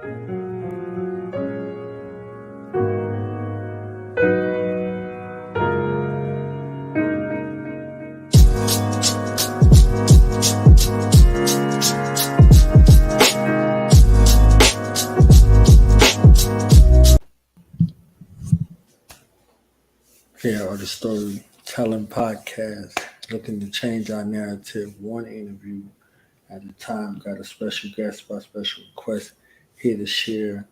Here are the storytelling podcast, looking to change our narrative one interview at a time. Got a special guest by special request here to share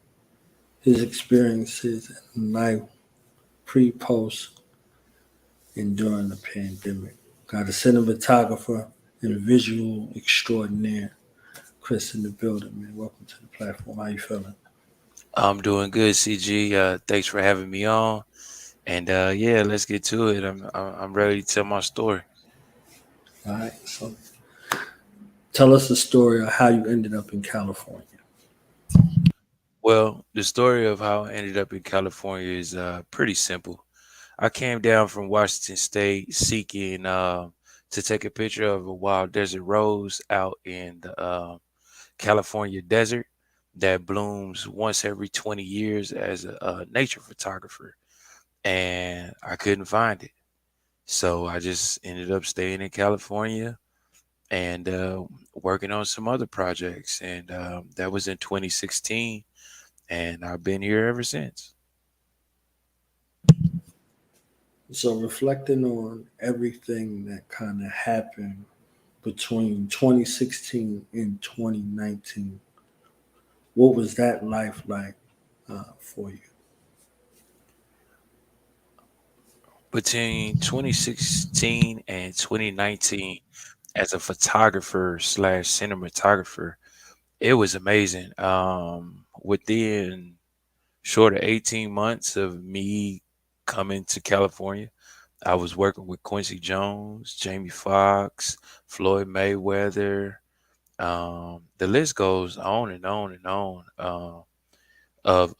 his experiences in life pre, post, and during the pandemic. Got a cinematographer and visual extraordinaire, Chris in the building, man. Welcome to the platform. How you feeling? I'm doing good, CG. Thanks for having me on. And yeah, let's get to it. I'm ready to tell my story. All right. So tell us the story of how you ended up in California. Well, the story of how I ended up in California is pretty simple. I came down from Washington State seeking to take a picture of a wild desert rose out in the California desert that blooms once every 20 years as a nature photographer. And I couldn't find it. So I just ended up staying in California and working on some other projects. And that was in 2016. And I've been here ever since. So reflecting on everything that kind of happened between 2016 and 2019, what was that life like for you? Between 2016 and 2019, as a photographer slash cinematographer, it was amazing. Within short of 18 months of me coming to California, I was working with Quincy Jones, Jamie Foxx, Floyd Mayweather. The list goes on and on and on. Of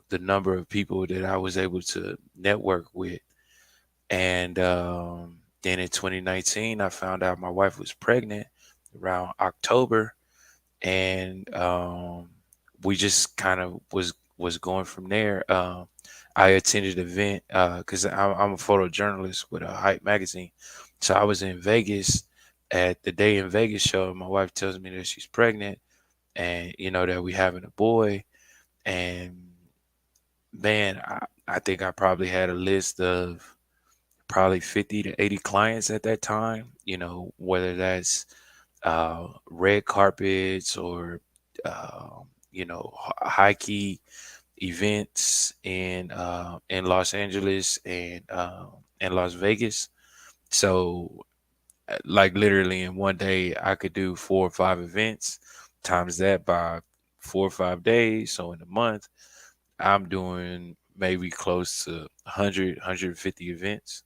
the number of people that I was able to network with. And then in 2019, I found out my wife was pregnant around October, and we just kind of was going from there. I attended an event because I'm a photojournalist with a Hype magazine, so I was in Vegas at the Day in Vegas show. And my wife tells me that she's pregnant, and that we having a boy. And man, I think I probably had a list of probably 50 to 80 clients at that time, whether that's red carpets or, high key events in Los Angeles and Las Vegas. So, like literally in one day, I could do 4 or 5 events, times that by 4 or 5 days. So in a month, I'm doing maybe close to 100, events.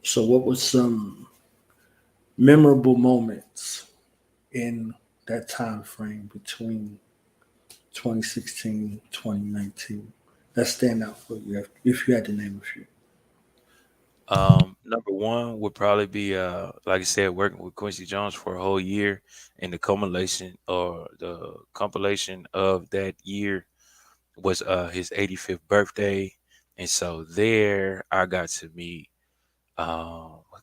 So, what was some memorable moments in that time frame between 2016 and 2019 that stand out for you if you had to name a few? Number one would probably be, like I said, working with Quincy Jones for a whole year, and the compilation of that year was his 85th birthday, and so there I got to meet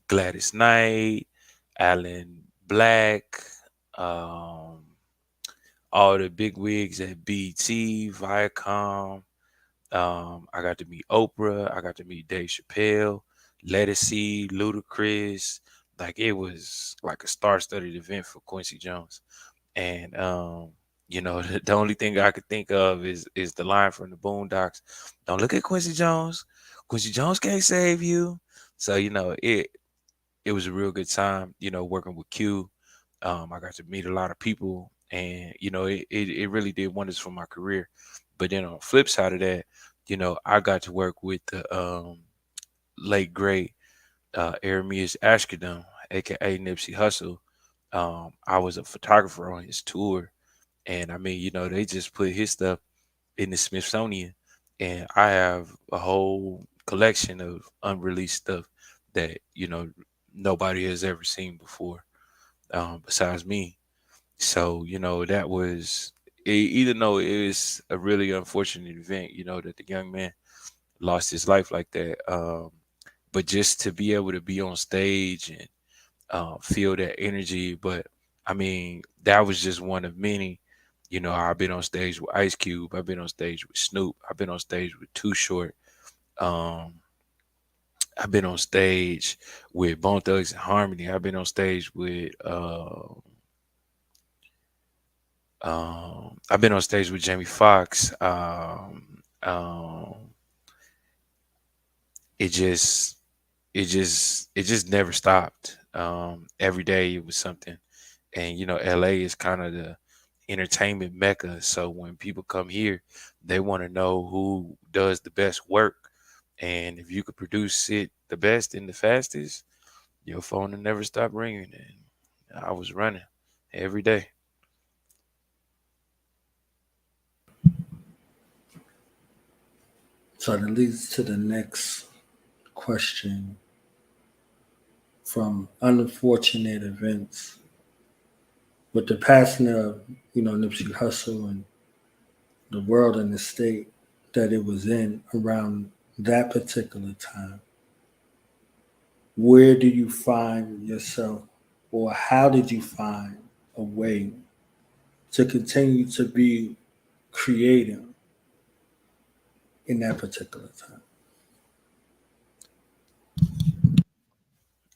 Gladys Knight, Alan Black, um, all the big wigs at BT, Viacom. I got to meet Oprah. I got to meet Dave Chappelle, Lettucey, Ludacris. Like it was like a star-studded event for Quincy Jones. And the only thing I could think of is the line from the Boondocks. Don't look at Quincy Jones. Quincy Jones can't save you. So it was a real good time. Working with Q. I got to meet a lot of people, and it really did wonders for my career. But then on the flip side of that, I got to work with the late great Arameus Ashkadum, aka Nipsey Hussle. I was a photographer on his tour, and I mean, they just put his stuff in the Smithsonian, and I have a whole collection of unreleased stuff that nobody has ever seen before, besides me. So, that was, even though it was a really unfortunate event, that the young man lost his life like that. But just to be able to be on stage and feel that energy. But I mean, that was just one of many. I've been on stage with Ice Cube. I've been on stage with Snoop. I've been on stage with Too Short. Um, I've been on stage with Bone Thugs and Harmony. I've been on stage with I've been on stage with Jamie Foxx. It just it just never stopped. Every day it was something. And LA is kind of the entertainment mecca. So when people come here, they want to know who does the best work. And if you could produce it the best and the fastest, your phone will never stop ringing. And I was running every day. So that leads to the next question from unfortunate events with the passing of, Nipsey Hussle and the world and the state that it was in around that particular time. Where do you find yourself, or how did you find a way to continue to be creative in that particular time?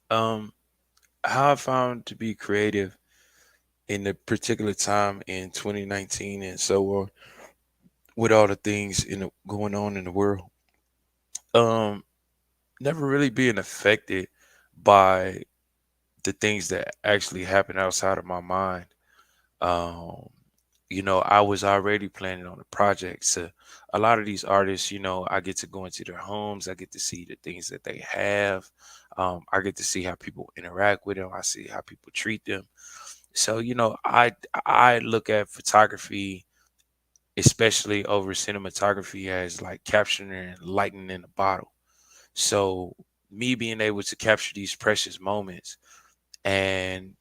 Um, how I found to be creative in the particular time in 2019 and so on, with all the things going on in the world. Um, Never really being affected by the things that actually happen outside of my mind. Um, I was already planning on the project. So a lot of these artists, I get to go into their homes. I get to see the things that they have. I get to see how people interact with them. I see how people treat them. So, I look at photography, especially over cinematography, as like capturing lightning in a bottle. So me being able to capture these precious moments, and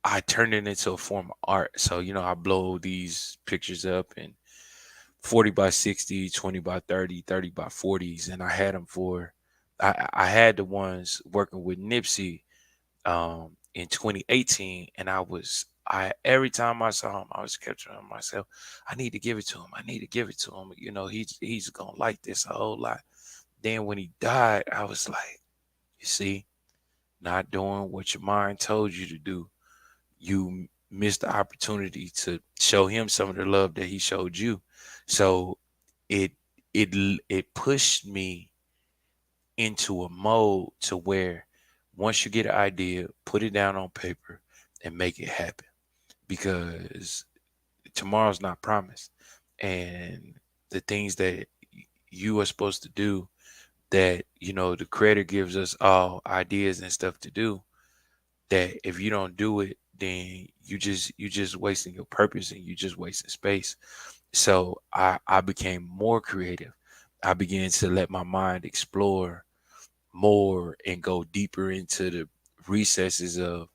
I turn it into a form of art. So, I blow these pictures up in 40 by 60, 20 by 30, 30 by 40s. And I had the ones working with Nipsey in 2018. And every time I saw him, I was capturing myself. I need to give it to him. I need to give it to him. He's going to like this a whole lot. Then when he died, I was like, you see, not doing what your mind told you to do, you missed the opportunity to show him some of the love that he showed you. So it it pushed me into a mode to where once you get an idea, put it down on paper and make it happen, because tomorrow's not promised. And the things that you are supposed to do, that the creator gives us all ideas and stuff to do, that if you don't do it, then you just wasting your purpose, and you just wasting space. So I became more creative. I began to let my mind explore more and go deeper into the recesses of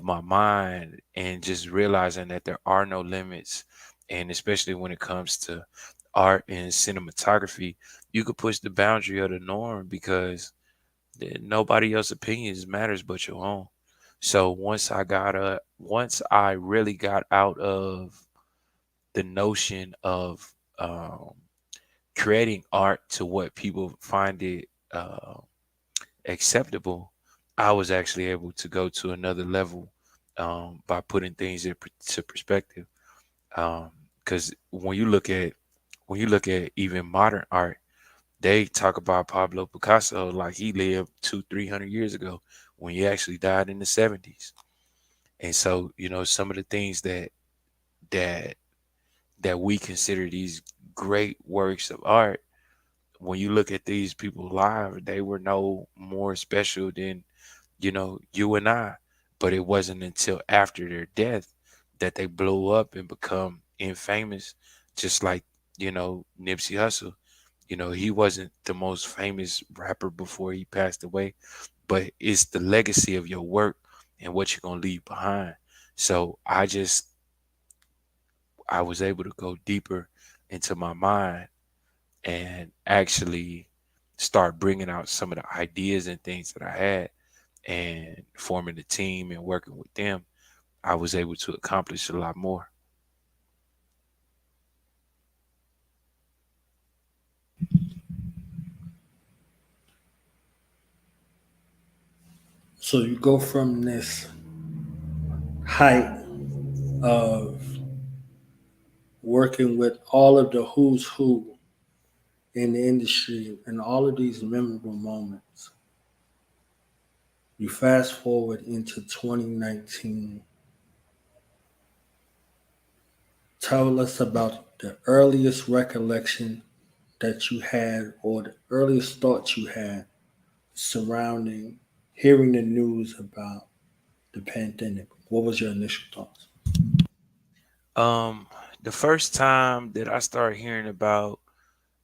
my mind, and just realizing that there are no limits. And especially when it comes to art and cinematography, you could push the boundary of the norm, because nobody else's opinions matters but your own. So once I really got out of the notion of creating art to what people find it acceptable, I was actually able to go to another level by putting things into perspective. Because when you look at even modern art, they talk about Pablo Picasso like he lived 200-300 years ago, when he actually died in the 70s. And so, some of the things that that we consider these great works of art, when you look at these people live, they were no more special than, you and I. But it wasn't until after their death that they blew up and become infamous, just like, Nipsey Hussle. He wasn't the most famous rapper before he passed away, but it's the legacy of your work and what you're gonna leave behind. So I was able to go deeper into my mind and actually start bringing out some of the ideas and things that I had, and forming a team and working with them. I was able to accomplish a lot more. So you go from this height of working with all of the who's who in the industry and all of these memorable moments. You fast forward into 2019. Tell us about the earliest recollection that you had or the earliest thoughts you had surrounding hearing the news about the pandemic. What was your initial thoughts? Um, the first time that I started hearing about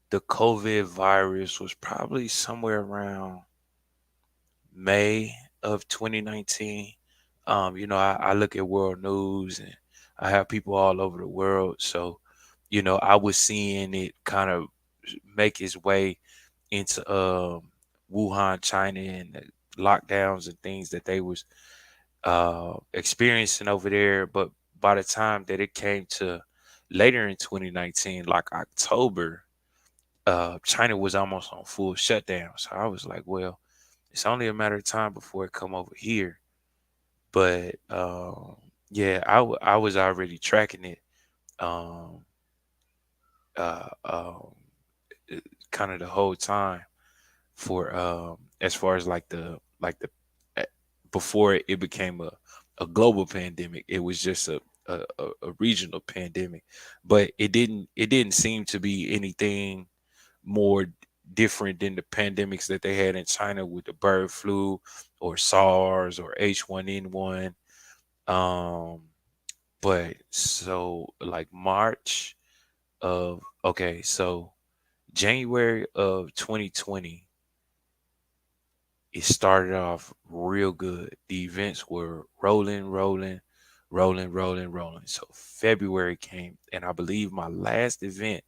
the COVID virus was probably somewhere around May of 2019. I look at world news and I have people all over the world. So, I was seeing it kind of make its way into Wuhan, China, and the lockdowns and things that they was experiencing over there. But by the time that it came to later in 2019, like October, China was almost on full shutdown. So I was like, well, it's only a matter of time before it come over here. But yeah, I was already tracking it, um, uh, kind of the whole time for as far as like the eh, before it became a global pandemic. It was just a regional pandemic, but it didn't seem to be anything more different than the pandemics that they had in China with the bird flu or SARS or H1N1. Um, but so like March of okay, so January of 2020, it started off real good. The events were rolling, rolling, rolling, rolling, rolling. So February came, and I believe my last event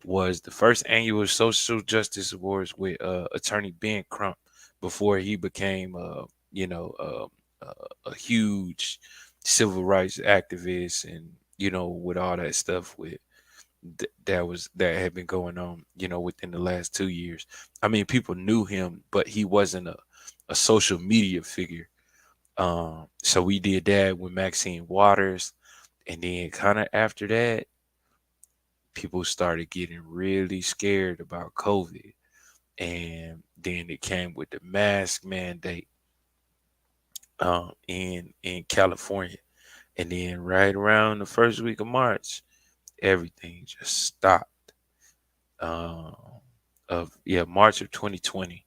was the first annual Social Justice Awards with Attorney Ben Crump before he became, a huge civil rights activist, and with all that stuff with that had been going on, within the last 2 years. I mean, people knew him, but he wasn't a social media figure. So we did that with Maxine Waters, and then kind of after that, people started getting really scared about COVID, and then it came with the mask mandate in California, and then right around the first week of March, everything just stopped. Um, of yeah, March of 2020,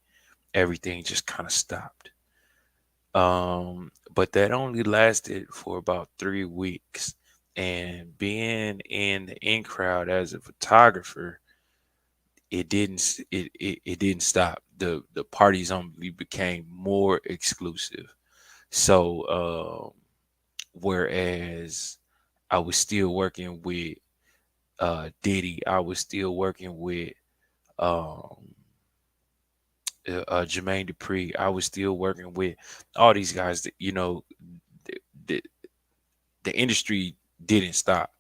everything just kind of stopped. But that only lasted for about 3 weeks, and being in the in crowd as a photographer, it didn't stop. The parties only became more exclusive. So whereas I was still working with Diddy, I was still working with um Jermaine Dupri, I was still working with all these guys that the, the, the industry didn't stop.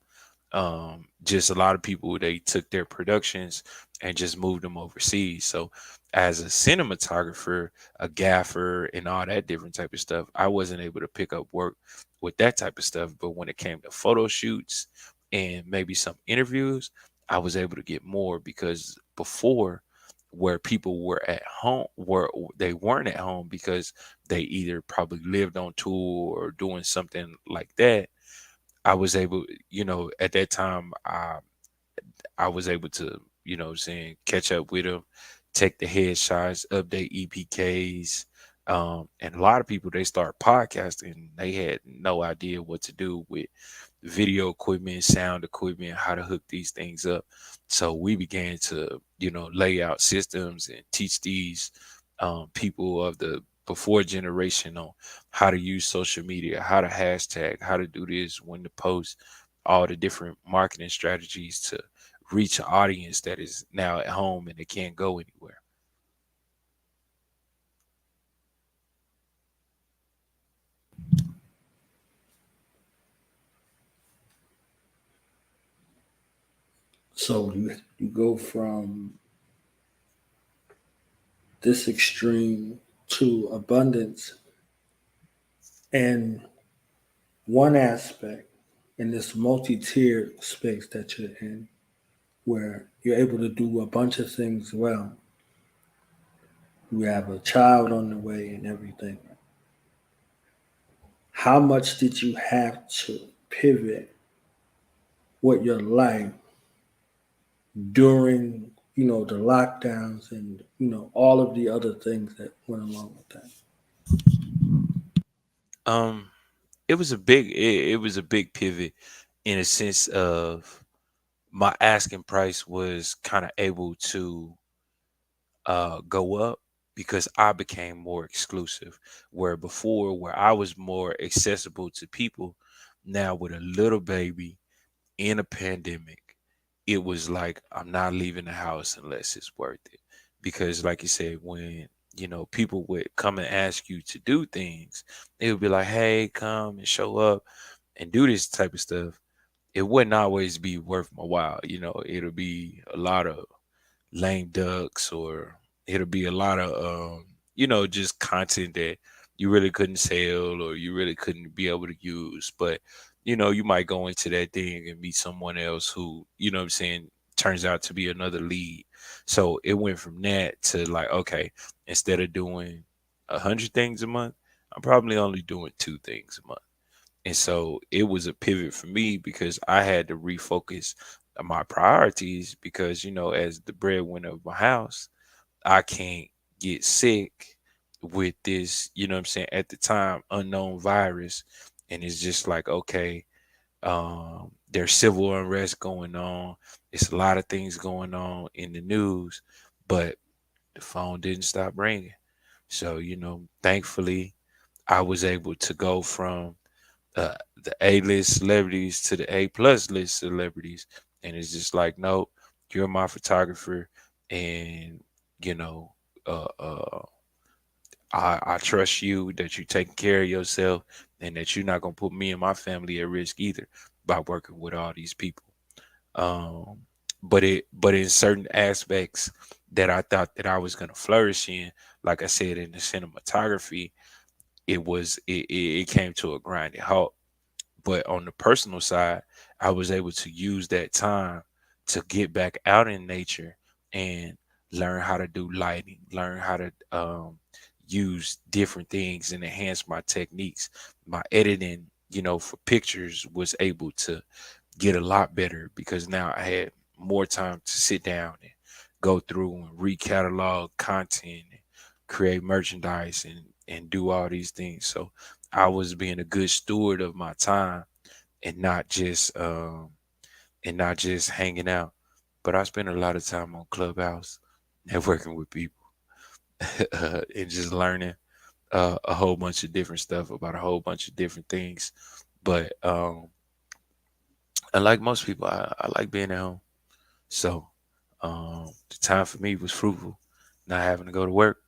Just a lot of people, they took their productions and just moved them overseas. So as a cinematographer, a gaffer, and all that different type of stuff, I wasn't able to pick up work with that type of stuff. But when it came to photo shoots and maybe some interviews, I was able to get more, because before, where people were at home, where they weren't at home because they either probably lived on tour or doing something like that, I was able, at that time, I was able to, saying, catch up with them, take the headshots, update EPKs. And a lot of people, they start podcasting. They had no idea what to do with video equipment, sound equipment, how to hook these things up. So we began to, lay out systems and teach these people of the before generation on how to use social media, how to hashtag, how to do this, when to post, all the different marketing strategies to reach an audience that is now at home and they can't go anywhere. So you go from this extreme to abundance and one aspect in this multi-tiered space that you're in, where you're able to do a bunch of things well. You have a child on the way and everything. How much did you have to pivot with your life during, the lockdowns and, all of the other things that went along with that? Um, it was a big pivot in a sense of my asking price was kind of able to go up because I became more exclusive. Where before, where I was more accessible to people, now with a little baby in a pandemic, it was like I'm not leaving the house unless it's worth it. Because, like you said, when people would come and ask you to do things, they would be like, "Hey, come and show up and do this type of stuff." It wouldn't always be worth my while. It'll be a lot of lame ducks, or it'll be a lot of just content that you really couldn't sell or you really couldn't be able to use. But you might go into that thing and meet someone else who, what I'm saying, turns out to be another lead. So it went from that to like, okay, instead of doing 100 things a month, I'm probably only doing 2 things a month. And so it was a pivot for me because I had to refocus my priorities because, as the breadwinner of my house, I can't get sick with this, what I'm saying, at the time, unknown virus. And it's just like, okay, there's civil unrest going on. It's a lot of things going on in the news, but the phone didn't stop ringing. So, thankfully, I was able to go from the A-list celebrities to the A+ list celebrities, and it's just like, no, you're my photographer, and you know, I trust you that you're taking care of yourself, and that you're not gonna put me and my family at risk either by working with all these people. Um, but in certain aspects that I thought that I was gonna flourish in, like I said, in the cinematography, it came to a grinding halt. But on the personal side, I was able to use that time to get back out in nature and learn how to do lighting, learn how to use different things and enhance my techniques. My editing, for pictures was able to get a lot better because now I had more time to sit down and go through and recatalog content and create merchandise and do all these things. So I was being a good steward of my time and not just hanging out. But I spent a lot of time on Clubhouse, networking with people, and just learning a whole bunch of different stuff about a whole bunch of different things. But unlike most people, I like being at home. So the time for me was fruitful, not having to go to work.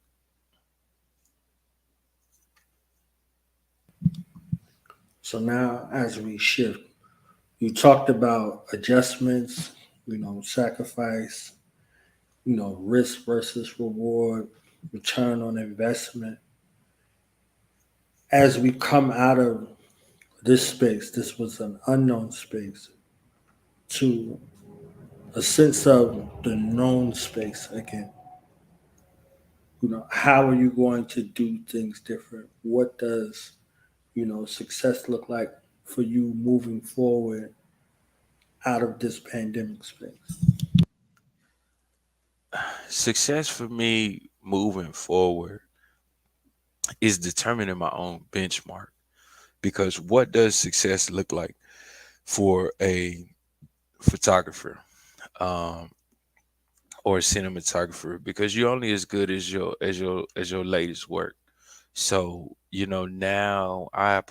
So now, as we shift, you talked about adjustments, sacrifice, risk versus reward, return on investment. As we come out of this space, this was an unknown space, to a sense of the known space again. How are you going to do things different? What does, success look like for you moving forward out of this pandemic space? Success for me moving forward is determining my own benchmark, because what does success look like for a photographer? Um, or a cinematographer, because you're only as good as your latest work. So now I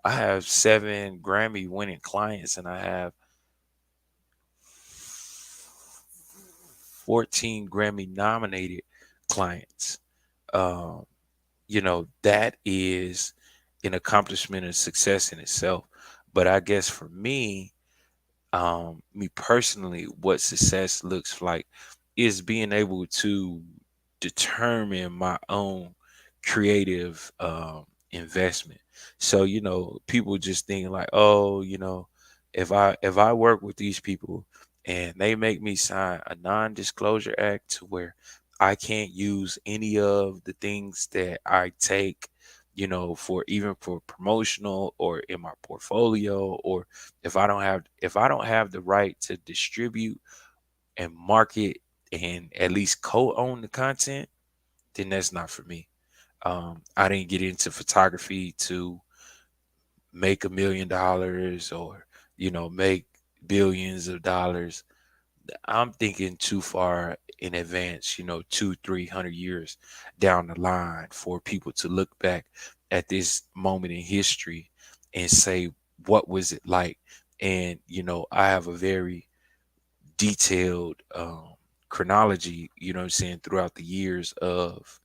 have 7 Grammy winning clients, and I have 14 Grammy nominated clients. Um, that is an accomplishment and success in itself. But I guess for me personally, what success looks like is being able to determine my own creative investment. So people just think like, oh, if I work with these people and they make me sign a non-disclosure act to where I can't use any of the things that I take, for even for promotional or in my portfolio, or if I don't have the right to distribute and market and at least co-own the content, then that's not for me. I didn't get into photography to make $1 million or make billions of dollars. I'm thinking too far in advance, 200-300 years down the line, for people to look back at this moment in history and say, what was it like? And I have a very detailed chronology, what I'm saying, throughout the years of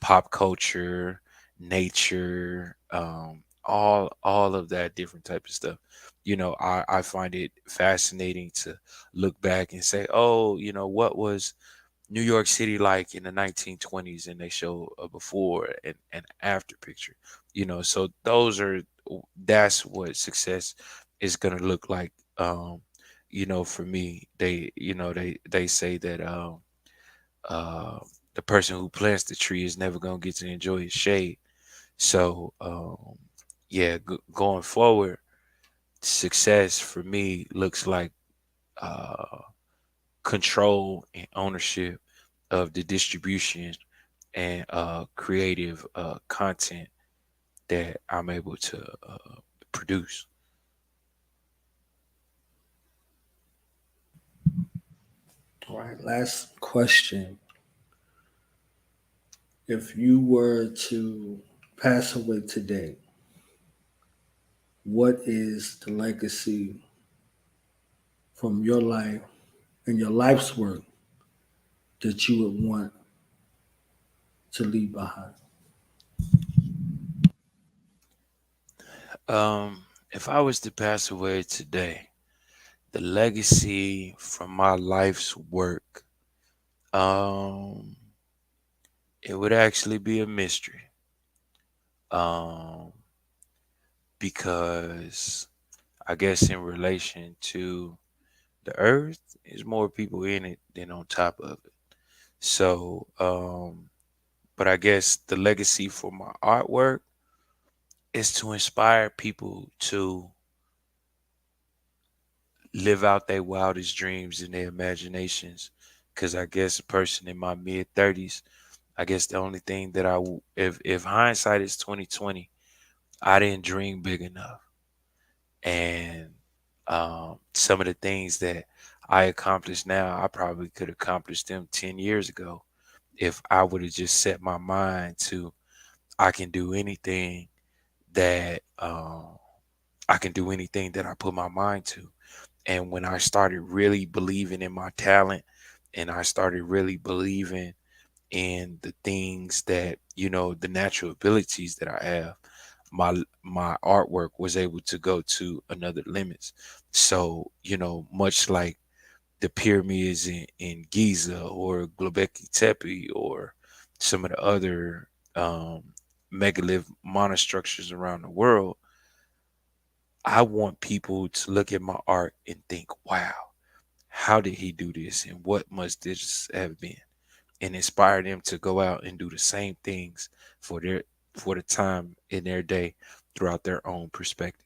pop culture, nature, all of that different type of stuff. I find it fascinating to look back and say, oh, what was New York City like in the 1920s, and they show a before and after picture. So that's what success is gonna look like. For me, they say that uh, the person who plants the tree is never gonna get to enjoy its shade. So yeah, going forward, success for me looks like uh, control and ownership of the distribution and creative content that I'm able to produce. All right, last question. If you were to pass away today, what is the legacy from your life and your life's work that you would want to leave behind? If I was to pass away today, the legacy from my life's work, um, it would actually be a mystery. Um, because I guess in relation to the earth, there's more people in it than on top of it. So, but I guess the legacy for my artwork is to inspire people to live out their wildest dreams and their imaginations. Because I guess a person in my mid 30s, I guess the only thing that if hindsight is 2020, I didn't dream big enough. And some of the things that I accomplished now, I probably could accomplish them 10 years ago if I would have just set my mind to, I can do anything that I can do anything that I put my mind to. And when I started really believing in my talent, and I started really believing in the things that, the natural abilities that I have, my artwork was able to go to another limits. So, much like the pyramids in Giza or Göbekli Tepe or some of the other um, megalith monostructures around the world, I want people to look at my art and think, wow, how did he do this? And what must this have been? And inspire them to go out and do the same things for the time in their day throughout their own perspective.